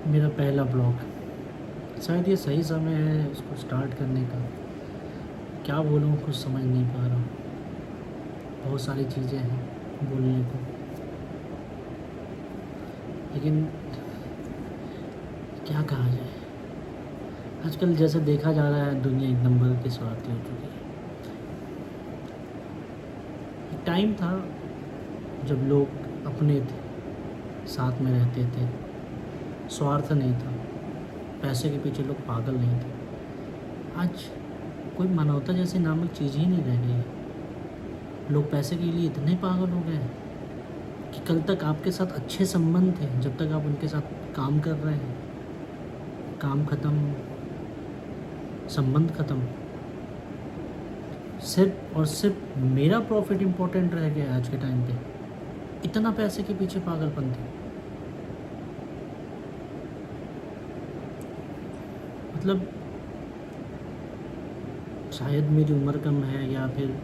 मेरा पहला ब्लॉग। शायद ये सही समय है उसको स्टार्ट करने का। क्या बोलूँ, कुछ समझ नहीं पा रहा हूँ। बहुत सारी चीज़ें हैं बोलने को, लेकिन क्या कहा जाए। आजकल जैसे देखा जा रहा है, दुनिया एक नंबर की स्वार्थी हो चुकी है। एक टाइम था जब लोग अपने थे, साथ में रहते थे, स्वार्थ नहीं था, पैसे के पीछे लोग पागल नहीं थे। आज कोई मानवता जैसी नामक चीज़ ही नहीं रह गई है। लोग पैसे के लिए इतने पागल हो गए हैं कि कल तक आपके साथ अच्छे संबंध थे, जब तक आप उनके साथ काम कर रहे हैं, काम ख़त्म, संबंध ख़त्म। सिर्फ और सिर्फ मेरा प्रॉफिट इम्पोर्टेंट रह गया आज के टाइम पे। इतना पैसे के पीछे पागलपन थी। मतलब शायद मेरी उम्र कम है, या फिर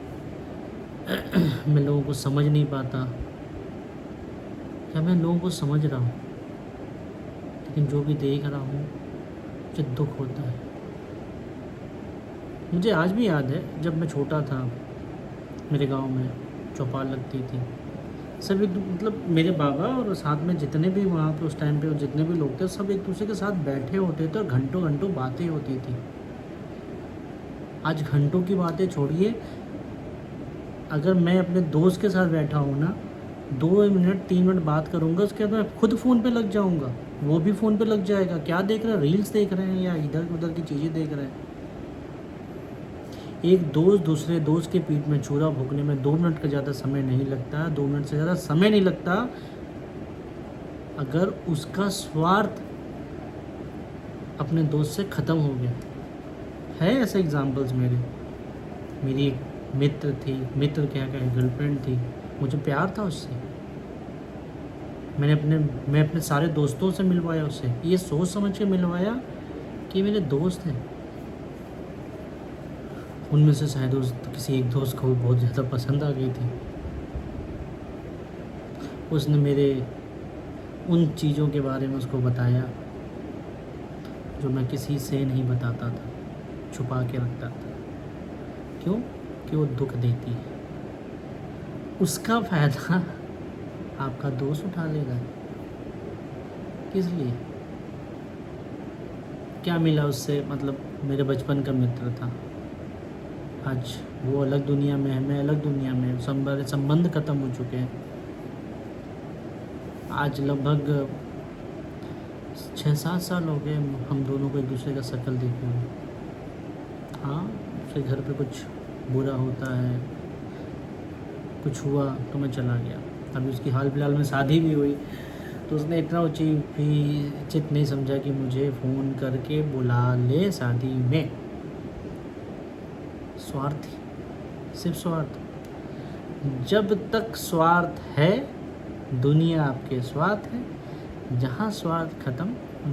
मैं लोगों को समझ नहीं पाता, या मैं लोगों को समझ रहा हूँ, लेकिन जो भी देख रहा हूँ मुझे दुख होता है। मुझे आज भी याद है, जब मैं छोटा था, मेरे गांव में चौपाल लगती थी। सभी मतलब मेरे बाबा और साथ में जितने भी वहाँ पे उस टाइम पे जितने भी लोग थे, सब एक दूसरे के साथ बैठे होते थे और घंटों घंटों बातें होती थी। आज घंटों की बातें छोड़िए, अगर मैं अपने दोस्त के साथ बैठा हूँ ना, 2 मिनट 3 मिनट बात करूँगा, उसके बाद मैं खुद फ़ोन पे लग जाऊँगा, वो भी फ़ोन पे लग जाएगा। क्या देख रहे हैं, रील्स देख रहे हैं या इधर उधर की चीज़ें देख रहे हैं। एक दोस्त दूसरे दोस्त के पीठ में छुरा भोंकने में 2 मिनट का ज़्यादा समय नहीं लगता, 2 मिनट से ज़्यादा समय नहीं लगता, अगर उसका स्वार्थ अपने दोस्त से ख़त्म हो गया है। ऐसे एग्जाम्पल्स मेरी एक मित्र थी, मित्र क्या कहें, गर्लफ्रेंड थी, मुझे प्यार था उससे। मैं अपने सारे दोस्तों से मिलवाया उससे, ये सोच समझ के मिलवाया कि मेरे दोस्त हैं। उनमें से शायद उस किसी एक दोस्त को बहुत ज़्यादा पसंद आ गई थी। उसने मेरे उन चीज़ों के बारे में उसको बताया जो मैं किसी से नहीं बताता था, छुपा के रखता था। क्यों? कि वो दुख देती है। उसका फ़ायदा आपका दोस्त उठा लेगा। किस लिए? क्या मिला उससे? मतलब मेरे बचपन का मित्र था, आज वो अलग दुनिया में है, मैं अलग दुनिया में हूँ, संबंध ख़त्म हो चुके हैं। आज लगभग 6-7 साल हो गए हम दोनों को एक दूसरे का शक्ल देखे हुए। हाँ, उसके घर पे कुछ बुरा होता है, कुछ हुआ तो मैं चला गया। अभी उसकी हाल फिलहाल में शादी भी हुई, तो उसने इतना उचित नहीं समझा कि मुझे फ़ोन करके बुला ले शादी में। स्वार्थी, सिर्फ स्वार्थ। जब तक स्वार्थ है, दुनिया आपके स्वार्थ है। जहाँ स्वार्थ ख़त्म,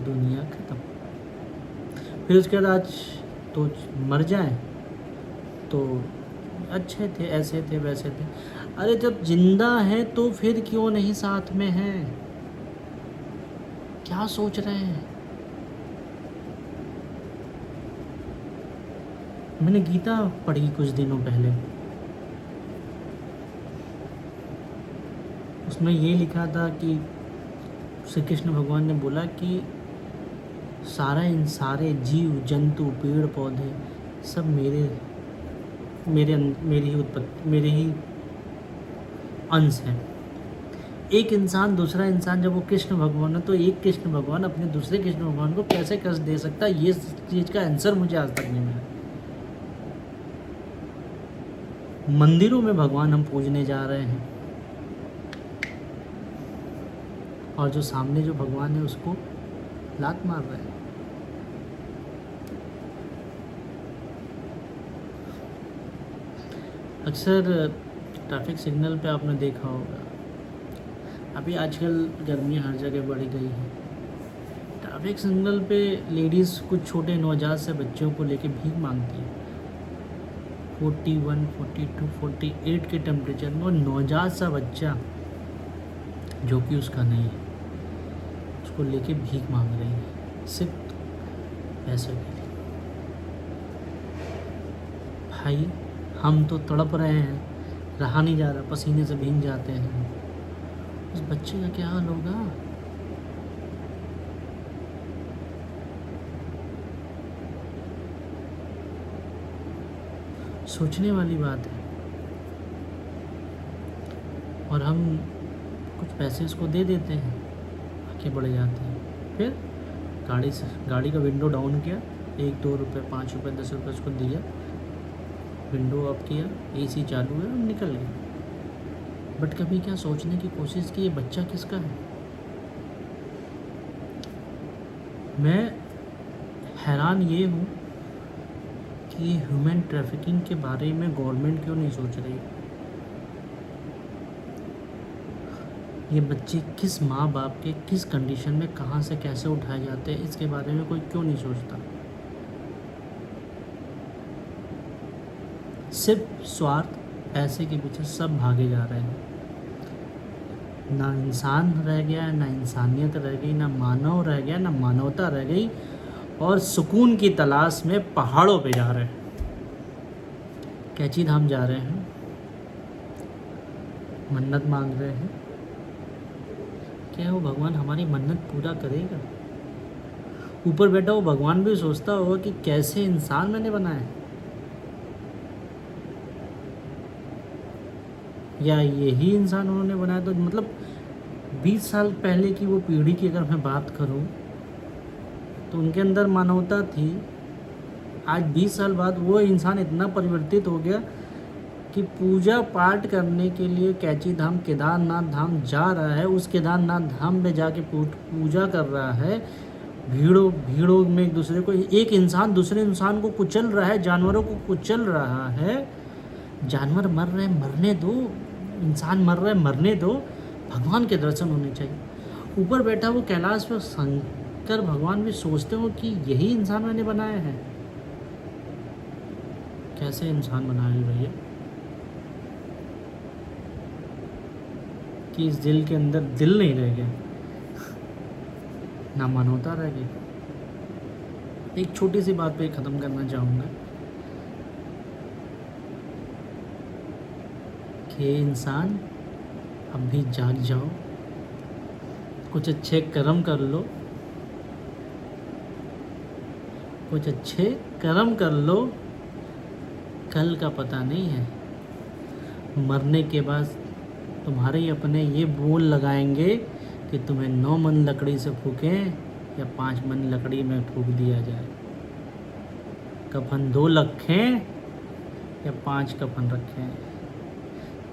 दुनिया ख़त्म। फिर उसके बाद आज तो मर जाए तो अच्छे थे, ऐसे थे, वैसे थे। अरे जब जिंदा है तो फिर क्यों नहीं साथ में है? क्या सोच रहे हैं? मैंने गीता पढ़ी कुछ दिनों पहले, उसमें ये लिखा था कि श्री कृष्ण भगवान ने बोला कि सारे जीव जंतु पेड़ पौधे सब मेरे ही अंश हैं। एक इंसान दूसरा इंसान, जब वो कृष्ण भगवान है, तो एक कृष्ण भगवान अपने दूसरे कृष्ण भगवान को कैसे कष्ट दे सकता है? ये चीज़ का आंसर मुझे आज तक नहीं मिला। मंदिरों में भगवान हम पूजने जा रहे हैं, और जो सामने जो भगवान है उसको लात मार रहे हैं। अक्सर ट्रैफिक सिग्नल पे आपने देखा होगा, अभी आजकल गर्मियाँ हर जगह बढ़ गई है। ट्रैफिक सिग्नल पे लेडीज़ कुछ छोटे नवजात से बच्चों को लेके भीख मांगती है। 41, 42, 48 के टेम्परेचर में, और नवजात सा बच्चा जो कि उसका नहीं है, उसको लेके भीख मांग रही है सिर्फ पैसे के लिए। भाई हम तो तड़प रहे हैं, रहा नहीं जा रहा, पसीने से भीग जाते हैं, उस बच्चे का क्या हाल होगा। सोचने वाली बात है। और हम कुछ पैसे उसको दे देते हैं, आगे बढ़ जाते हैं। फिर गाड़ी का विंडो डाउन किया, 1-2 रुपये, 5 रुपये, 10 रुपये उसको दिया, विंडो अप किया, AC चालू है और निकल गया। बट कभी क्या सोचने की कोशिश की ये बच्चा किसका है। मैं हैरान ये हूँ कि ह्यूमन ट्रैफिकिंग के बारे में गवर्नमेंट क्यों नहीं सोच रही। ये बच्चे किस माँ बाप के किस कंडीशन में कहाँ से कैसे उठाए जाते हैं, इसके बारे में कोई क्यों नहीं सोचता। सिर्फ स्वार्थ, पैसे के पीछे सब भागे जा रहे हैं। ना इंसान रह गया, ना इंसानियत रह गई, ना मानव रह गया, ना मानवता रह गई, और सुकून की तलाश में पहाड़ों पे जा रहे हैं। कैची धाम जा रहे हैं, मन्नत मांग रहे हैं। क्या वो भगवान हमारी मन्नत पूरा करेगा? ऊपर बैठा वो भगवान भी सोचता होगा कि कैसे इंसान मैंने बनाया, या यही इंसान उन्होंने बनाया। तो मतलब 20 साल पहले की वो पीढ़ी की अगर मैं बात करूं तो उनके अंदर मानवता थी। आज 20 साल बाद वो इंसान इतना परिवर्तित हो गया कि पूजा पाठ करने के लिए कैची धाम, केदारनाथ धाम जा रहा है। उस केदारनाथ धाम में जाके पूजा कर रहा है, भीड़ों में एक इंसान दूसरे इंसान को कुचल रहा है, जानवरों को कुचल रहा है। जानवर मर रहे हैं, मरने दो। इंसान मर रहा है, मरने दो। भगवान के दर्शन होने चाहिए। ऊपर बैठा वो कैलाश पे शंकर भगवान भी सोचते हो कि यही इंसान मैंने बनाया है। कैसे इंसान बनाया भैया कि इस दिल के अंदर दिल नहीं रह गया, ना मानवता रह गई। एक छोटी सी बात पे ख़त्म करना चाहूँगा कि इंसान अब भी जाग जाओ, कुछ अच्छे कर्म कर लो, कुछ अच्छे कर्म कर लो। कल का पता नहीं है, मरने के बाद तुम्हारे ही अपने ये बोल लगाएंगे कि तुम्हें 9 मन लकड़ी से फूकें या 5 मन लकड़ी में फूक दिया जाए। कफन 2 रखें या 5 कफन रखें।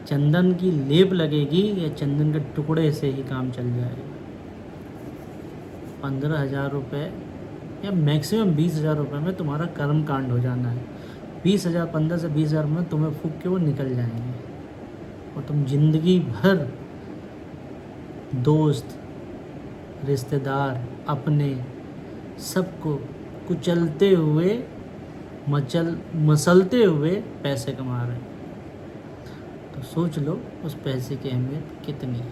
चंदन की लेप लगेगी या चंदन के टुकड़े से ही काम चल जाएगा। 15,000 रुपये या मैक्सिमम 20,000 रुपये में तुम्हारा कर्म कांड हो जाना है। 20,000, 15 से 20,000 में तुम्हें फूक के वो निकल जाएंगे और तुम जिंदगी भर दोस्त, रिश्तेदार, अपने सबको कुचलते हुए, मसलते हुए पैसे कमा रहे हैं। तो सोच लो उस पैसे की अहमियत कितनी है।